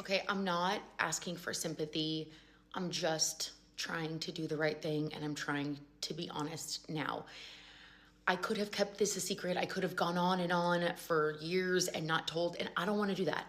Okay, I'm not asking for sympathy. I'm just trying to do the right thing and I'm trying to be honest now. I could have kept this a secret. I could have gone on and on for years and not told, and I don't want to do that.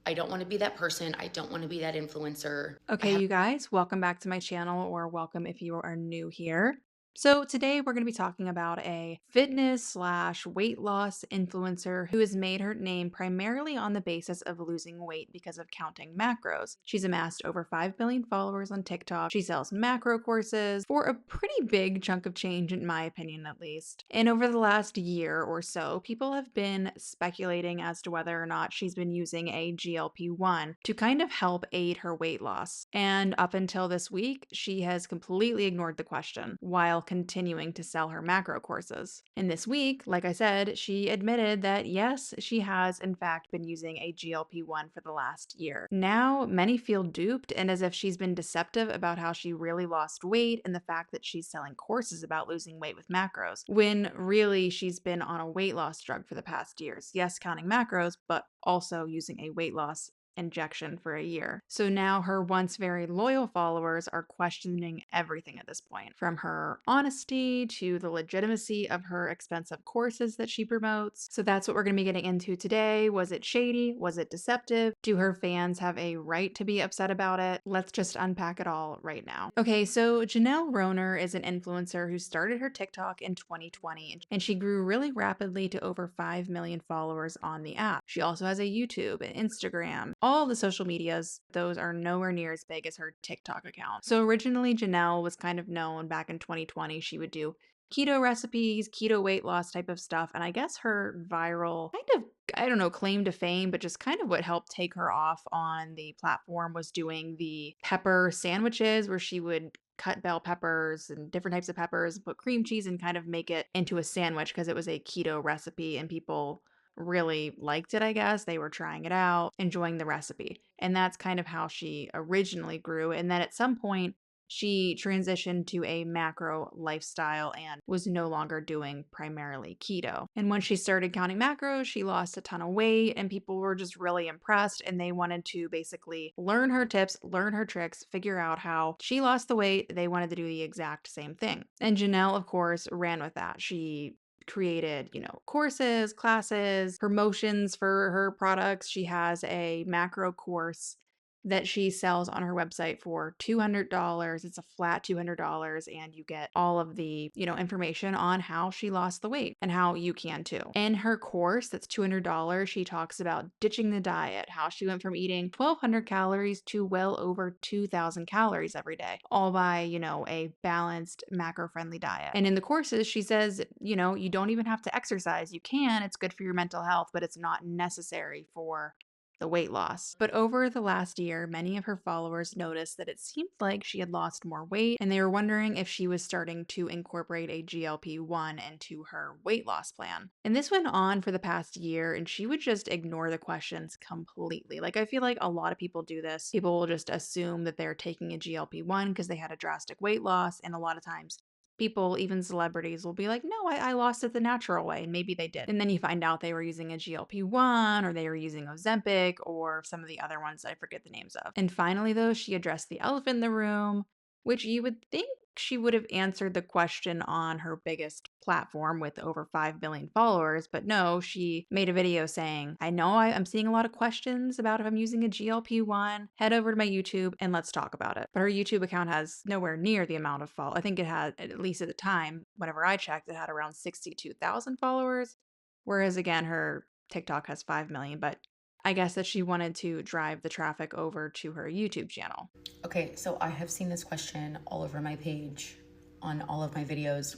I don't want to be that person. I don't want to be that influencer. I Okay, have you guys, welcome back to my channel, or welcome if you are new here. So, today we're going to be talking about a fitness slash weight loss influencer who has made her name primarily on the basis of losing weight because of counting macros. She's amassed over 5 million followers on TikTok. She sells macro courses for a pretty big chunk of change, in my opinion, at least. And over the last year or so, people have been speculating as to whether or not she's been using a GLP-1 to kind of help aid her weight loss. And up until this week, she has completely ignored the question while continuing to sell her macro courses. And this week, like I said, she admitted that yes, she has in fact been using a GLP-1 for the last year. Now, many feel duped and as if she's been deceptive about how she really lost weight and the fact that she's selling courses about losing weight with macros, when really she's been on a weight loss drug for the past years. Yes, counting macros, but also using a weight loss injection for a year. So now her once very loyal followers are questioning everything at this point, from her honesty to the legitimacy of her expensive courses that she promotes. So that's what we're going to be getting into today. Was it shady? Was it deceptive? Do her fans have a right to be upset about it? Let's just unpack it all right now. Okay, so Janelle Rohner is an influencer who started her TikTok in 2020 and she grew really rapidly to over 5 million followers on the app. She also has a YouTube, an Instagram, all the social medias, those are nowhere near as big as her TikTok account. So originally, Janelle was kind of known back in 2020. She would do keto recipes, keto weight loss type of stuff. And I guess her viral kind of, I don't know, claim to fame, but just kind of what helped take her off on the platform was doing the pepper sandwiches where she would cut bell peppers and different types of peppers, put cream cheese and kind of make it into a sandwich because it was a keto recipe and people really liked it, I guess. They were trying it out, enjoying the recipe. And that's kind of how she originally grew. And then at some point, she transitioned to a macro lifestyle and was no longer doing primarily keto. And when she started counting macros, she lost a ton of weight and people were just really impressed and they wanted to basically learn her tips, learn her tricks, figure out how she lost the weight. They wanted to do the exact same thing. And Janelle, of course, ran with that. She created, courses, classes, promotions for her products. She has a macro course that she sells on her website for $200. It's a flat $200 and you get all of the, information on how she lost the weight and how you can too. In her course that's $200, she talks about ditching the diet, how she went from eating 1200 calories to well over 2000 calories every day, all by, a balanced macro-friendly diet. And in the courses, she says, you don't even have to exercise. You can, it's good for your mental health, but it's not necessary for the weight loss. But over the last year, many of her followers noticed that it seemed like she had lost more weight, and they were wondering if she was starting to incorporate a GLP-1 into her weight loss plan. And this went on for the past year, and she would just ignore the questions completely. Like, I feel like a lot of people do this. People will just assume that they're taking a GLP-1 because they had a drastic weight loss, and a lot of times people, even celebrities, will be like, no, I lost it the natural way. And maybe they did. And then you find out they were using a GLP-1 or they were using Ozempic or some of the other ones I forget the names of. And finally, though, she addressed the elephant in the room, which you would think she would have answered the question on her biggest platform with over 5 million followers. But no, she made a video saying, I know I'm seeing a lot of questions about if I'm using a GLP-1. Head over to my YouTube and let's talk about it. But her YouTube account has nowhere near the amount of follow. I think it had, at least at the time, whenever I checked, it had around 62,000 followers. Whereas again, her TikTok has 5 million, but I guess that she wanted to drive the traffic over to her YouTube channel. Okay, so I have seen this question all over my page on all of my videos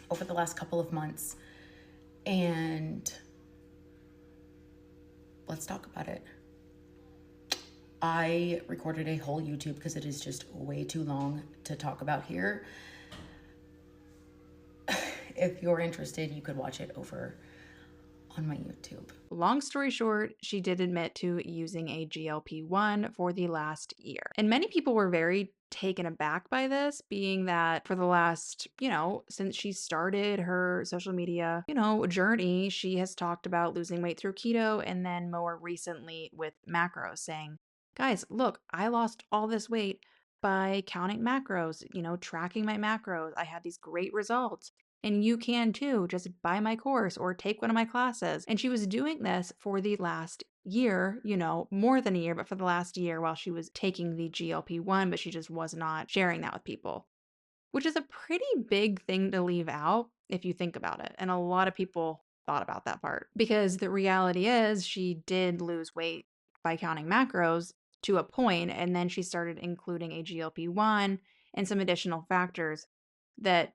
over the last couple of months. And let's talk about it. I recorded a whole YouTube because it is just way too long to talk about here. If you're interested, you could watch it over on my YouTube. Long story short, she did admit to using a GLP-1 for the last year. And many people were very taken aback by this, being that for the last, since she started her social media, journey, she has talked about losing weight through keto and then more recently with macros, saying, guys, look, I lost all this weight by counting macros, tracking my macros. I had these great results. And you can too. Just buy my course or take one of my classes. And she was doing this for the last year, more than a year, but for the last year while she was taking the GLP-1, but she just was not sharing that with people, which is a pretty big thing to leave out if you think about it. And a lot of people thought about that part because the reality is she did lose weight by counting macros to a point, and then she started including a GLP-1 and some additional factors that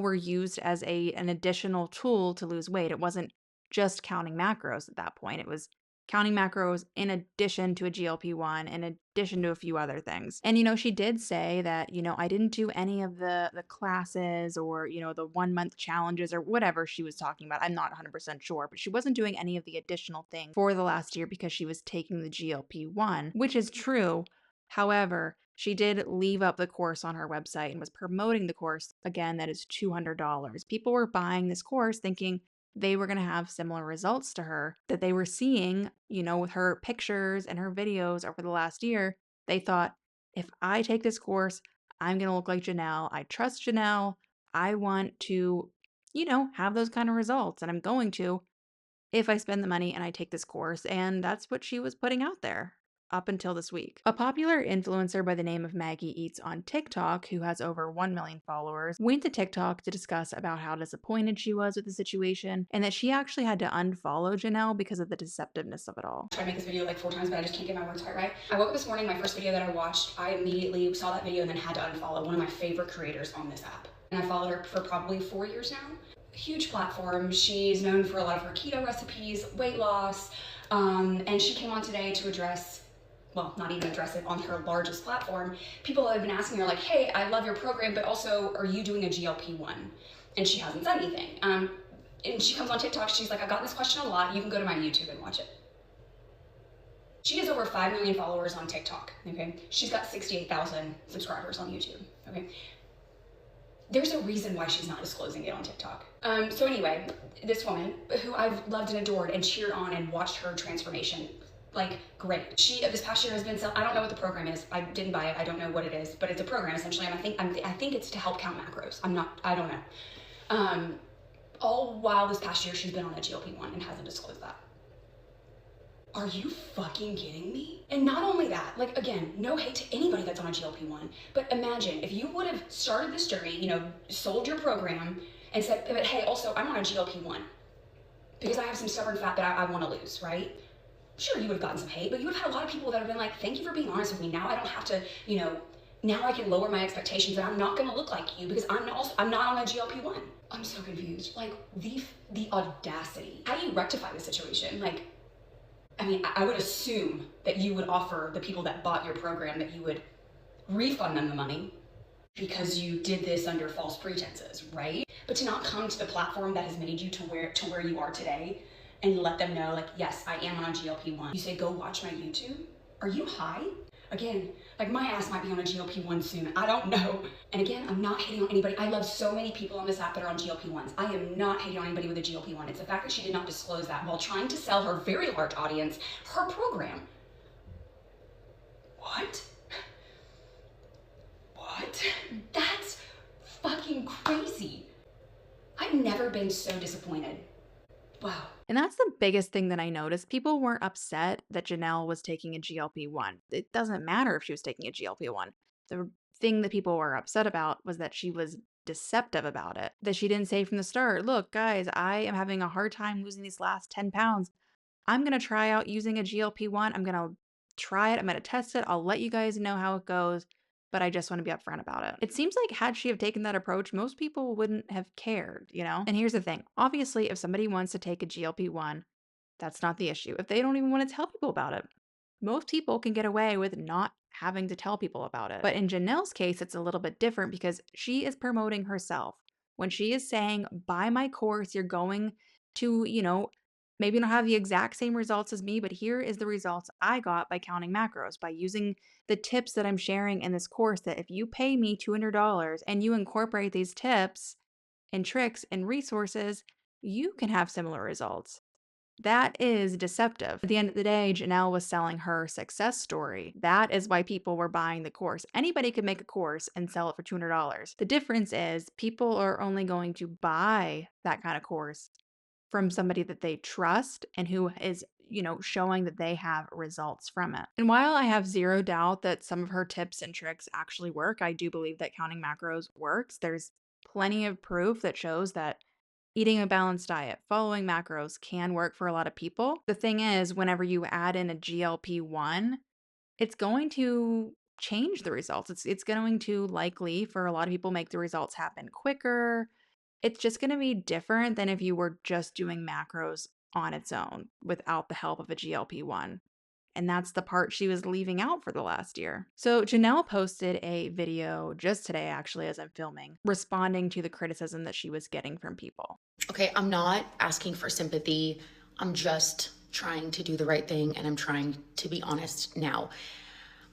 were used as an additional tool to lose weight. It wasn't just counting macros at that point. It was counting macros in addition to a GLP-1, in addition to a few other things. And she did say that, I didn't do any of the classes or, the 1 month challenges or whatever she was talking about. I'm not 100% sure, but she wasn't doing any of the additional things for the last year because she was taking the GLP-1, which is true. However, she did leave up the course on her website and was promoting the course. Again, that is $200. People were buying this course thinking they were going to have similar results to her that they were seeing, with her pictures and her videos over the last year. They thought, if I take this course, I'm going to look like Janelle. I trust Janelle. I want to, have those kind of results. And I'm going to if I spend the money and I take this course. And that's what she was putting out there up until this week. A popular influencer by the name of Maggie Eats on TikTok, who has over 1 million followers, went to TikTok to discuss about how disappointed she was with the situation and that she actually had to unfollow Janelle because of the deceptiveness of it all. I tried to make this video like 4 times, but I just can't get my words quite right. I woke up this morning, my first video that I watched, I immediately saw that video and then had to unfollow one of my favorite creators on this app. And I followed her for probably 4 years now. Huge platform. She's known for a lot of her keto recipes, weight loss, and she came on today to address, well, not even address it on her largest platform. People have been asking her like, hey, I love your program, but also are you doing a GLP-1? And she hasn't said anything. And she comes on TikTok, she's like, I've gotten this question a lot. You can go to my YouTube and watch it. She has over 5 million followers on TikTok, okay? She's got 68,000 subscribers on YouTube, okay? There's a reason why she's not disclosing it on TikTok. So anyway, this woman who I've loved and adored and cheered on and watched her transformation, like, great. She, this past year has been, I don't know what the program is. I didn't buy it. I don't know what it is, but it's a program essentially. And I think it's to help count macros. I don't know. All while this past year, she's been on a GLP-1 and hasn't disclosed that. Are you fucking kidding me? And not only that, like, again, no hate to anybody that's on a GLP-1, but imagine if you would have started this journey, sold your program and said, but hey, also I'm on a GLP-1 because I have some stubborn fat that I want to lose, right? Sure, you would have gotten some hate, but you would have had a lot of people that have been like, thank you for being honest with me. Now I don't have to, now I can lower my expectations and I'm not going to look like you because I'm not on a GLP-1. I'm so confused. Like, the audacity. How do you rectify the situation? Like, I mean, I would assume that you would offer the people that bought your program that you would refund them the money because you did this under false pretenses, right? But to not come to the platform that has made you to where you are today and let them know, like, yes, I am on a GLP-1. You say, go watch my YouTube. Are you high? Again, like, my ass might be on a GLP-1 soon. I don't know. And again, I'm not hating on anybody. I love so many people on this app that are on GLP-1s. I am not hating on anybody with a GLP-1. It's the fact that she did not disclose that while trying to sell her very large audience her program. What? What? That's fucking crazy. I've never been so disappointed. Wow. And that's the biggest thing that I noticed. People weren't upset that Janelle was taking a GLP-1. It doesn't matter if she was taking a GLP-1. The thing that people were upset about was that she was deceptive about it. That she didn't say from the start, look, guys, I am having a hard time losing these last 10 pounds. I'm going to try out using a GLP-1. I'm going to try it. I'm going to test it. I'll let you guys know how it goes. But I just want to be upfront about it. It seems like had she have taken that approach, most people wouldn't have cared, And here's the thing. Obviously, if somebody wants to take a GLP-1, that's not the issue. If they don't even want to tell people about it, most people can get away with not having to tell people about it. But in Janelle's case, it's a little bit different because she is promoting herself. When she is saying, buy my course, you're going to, Maybe you don't have the exact same results as me, but here is the results I got by counting macros, by using the tips that I'm sharing in this course. That if you pay me $200 and you incorporate these tips and tricks and resources, you can have similar results. That is deceptive. At the end of the day, Janelle was selling her success story. That is why people were buying the course. Anybody could make a course and sell it for $200. The difference is people are only going to buy that kind of course from somebody that they trust and who is, showing that they have results from it. And while I have zero doubt that some of her tips and tricks actually work, I do believe that counting macros works. There's plenty of proof that shows that eating a balanced diet, following macros can work for a lot of people. The thing is, whenever you add in a GLP-1, it's going to change the results. It's going to likely, for a lot of people, make the results happen quicker. It's just going to be different than if you were just doing macros on its own without the help of a GLP-1. And that's the part she was leaving out for the last year. So Janelle posted a video just today, actually, as I'm filming, responding to the criticism that she was getting from people. Okay, I'm not asking for sympathy. I'm just trying to do the right thing, and I'm trying to be honest now.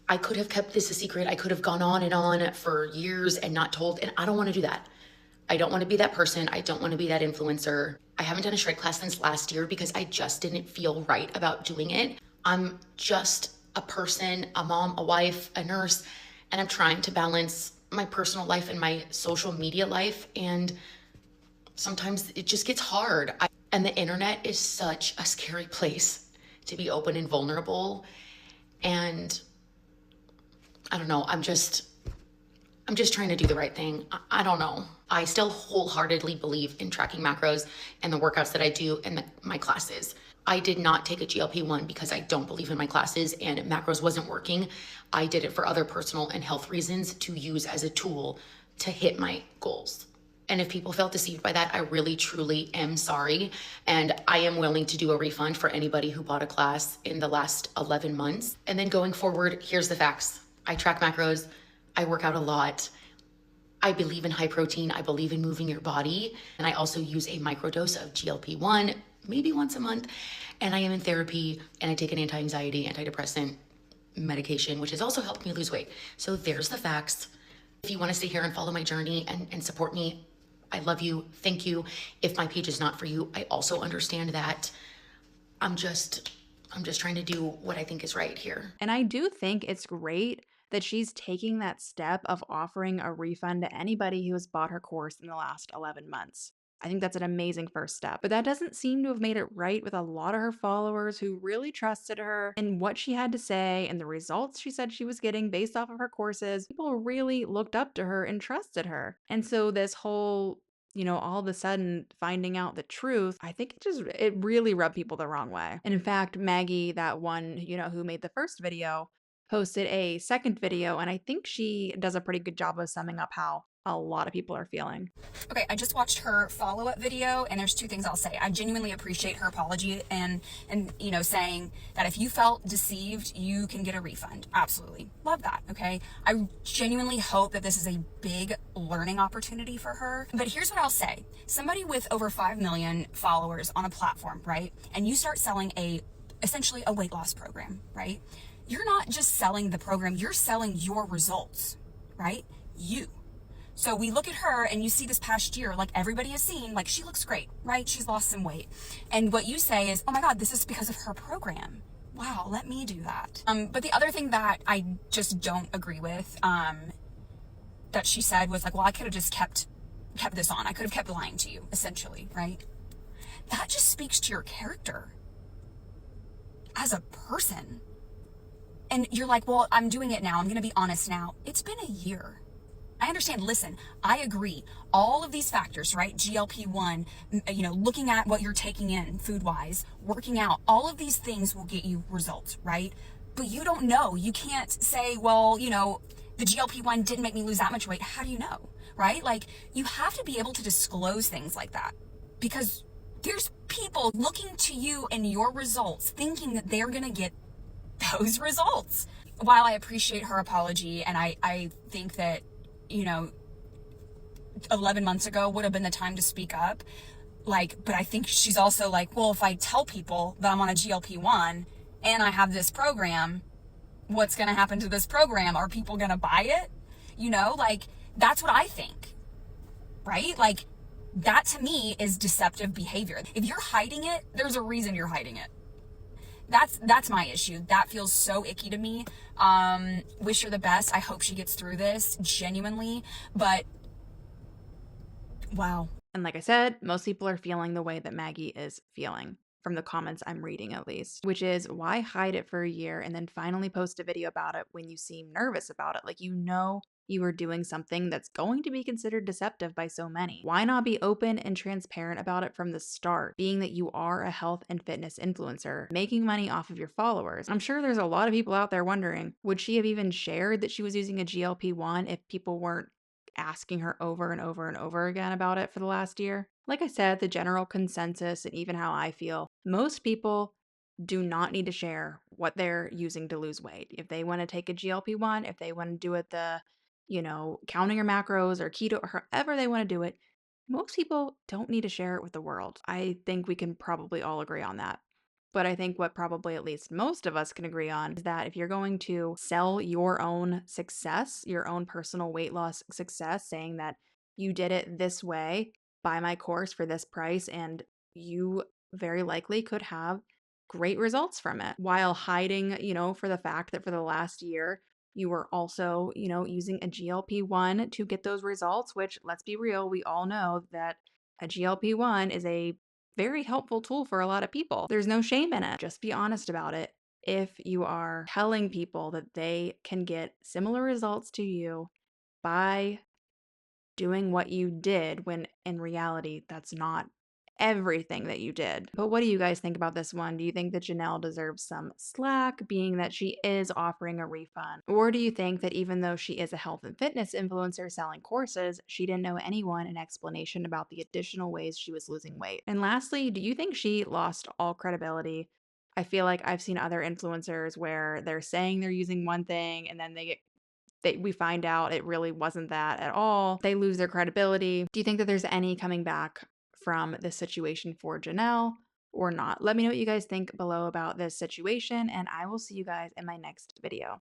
I could have kept this a secret. I could have gone on and on for years and not told, and I don't want to do that. I don't want to be that person. I don't want to be that influencer. I haven't done a shred class since last year because I just didn't feel right about doing it. I'm just a person, a mom, a wife, a nurse, and I'm trying to balance my personal life and my social media life. And sometimes it just gets hard. And the internet is such a scary place to be open and vulnerable. And I don't know, I'm just trying to do the right thing. I don't know. I still wholeheartedly believe in tracking macros and the workouts that I do in my classes. I did not take a GLP-1 because I don't believe in my classes and macros wasn't working. I did it for other personal and health reasons to use as a tool to hit my goals. And if people felt deceived by that, I really, truly am sorry. And I am willing to do a refund for anybody who bought a class in the last 11 months. And then going forward, here's the facts. I track macros. I work out a lot. I believe in high protein. I believe in moving your body. And I also use a microdose of GLP-1, maybe once a month. And I am in therapy and I take an anti-anxiety, antidepressant medication, which has also helped me lose weight. So there's the facts. If you want to sit here and follow my journey and support me, I love you. Thank you. If my page is not for you, I also understand that. I'm just trying to do what I think is right here. And I do think it's great that she's taking that step of offering a refund to anybody who has bought her course in the last 11 months. I think that's an amazing first step. But that doesn't seem to have made it right with a lot of her followers who really trusted her and what she had to say and the results she said she was getting based off of her courses. People really looked up to her and trusted her. And so this whole, all of a sudden finding out the truth, I think it really rubbed people the wrong way. And in fact, Maggie, that one, who made the first video, posted a second video, and I think she does a pretty good job of summing up how a lot of people are feeling. Okay, I just watched her follow-up video, and there's two things I'll say. I genuinely appreciate her apology and saying that if you felt deceived, you can get a refund. Absolutely. Love that, okay? I genuinely hope that this is a big learning opportunity for her. But here's what I'll say. Somebody with over 5 million followers on a platform, right? And you start selling essentially a weight loss program, right? You're not just selling the program, you're selling your results, right? You. So we look at her and you see this past year, like everybody has seen, like she looks great, right? She's lost some weight. And what you say is, oh my God, this is because of her program. Wow, let me do that. But the other thing that I just don't agree with, that she said was like, well, I could have just kept this on. I could have kept lying to you, essentially, right? That just speaks to your character as a person. And you're like, well, I'm doing it now. I'm going to be honest now. It's been a year. I understand. Listen, I agree. All of these factors, right? GLP-1, looking at what you're taking in food-wise, working out, all of these things will get you results, right? But you don't know. You can't say, well, the GLP-1 didn't make me lose that much weight. How do you know, right? Like, you have to be able to disclose things like that because there's people looking to you and your results thinking that they're going to get those results. While I appreciate her apology and I think that 11 months ago would have been the time to speak up, Like, but I think she's also like, well, if I tell people that I'm on a GLP-1 and I have this program, what's going to happen to this program? Are people going to buy it? You know, like, that's what I think, right? Like, that to me is deceptive behavior. If you're hiding it, there's a reason you're hiding it. That's my issue. That feels so icky to me. Wish her the best. I hope she gets through this, genuinely. But wow. And like I said, most people are feeling the way that Maggie is feeling, from the comments I'm reading at least, which is, why hide it for a year and then finally post a video about it when you seem nervous about it? Like, you know you are doing something that's going to be considered deceptive by so many. Why not be open and transparent about it from the start, being that you are a health and fitness influencer, making money off of your followers? I'm sure there's a lot of people out there wondering, would she have even shared that she was using a GLP-1 if people weren't asking her over and over and over again about it for the last year? Like I said, the general consensus and even how I feel, most people do not need to share what they're using to lose weight. If they want to take a GLP-1, if they want to do it counting your macros or keto, or however they want to do it, most people don't need to share it with the world. I think we can probably all agree on that. But I think what probably at least most of us can agree on is that if you're going to sell your own success, your own personal weight loss success, saying that you did it this way, buy my course for this price, and you very likely could have great results from it while hiding, for the fact that for the last year, you were also, using a GLP-1 to get those results, which, let's be real, we all know that a GLP-1 is a very helpful tool for a lot of people. There's no shame in it. Just be honest about it. If you are telling people that they can get similar results to you by doing what you did, when in reality, that's not everything that you did. But what do you guys think about this one? Do you think that Janelle deserves some slack, being that she is offering a refund? Or do you think that even though she is a health and fitness influencer selling courses, she didn't know anyone an explanation about the additional ways she was losing weight? And lastly, do you think she lost all credibility? I feel like I've seen other influencers where they're saying they're using one thing and then we find out it really wasn't that at all. They lose their credibility. Do you think that there's any coming back from this situation for Janelle or not? Let me know what you guys think below about this situation, and I will see you guys in my next video.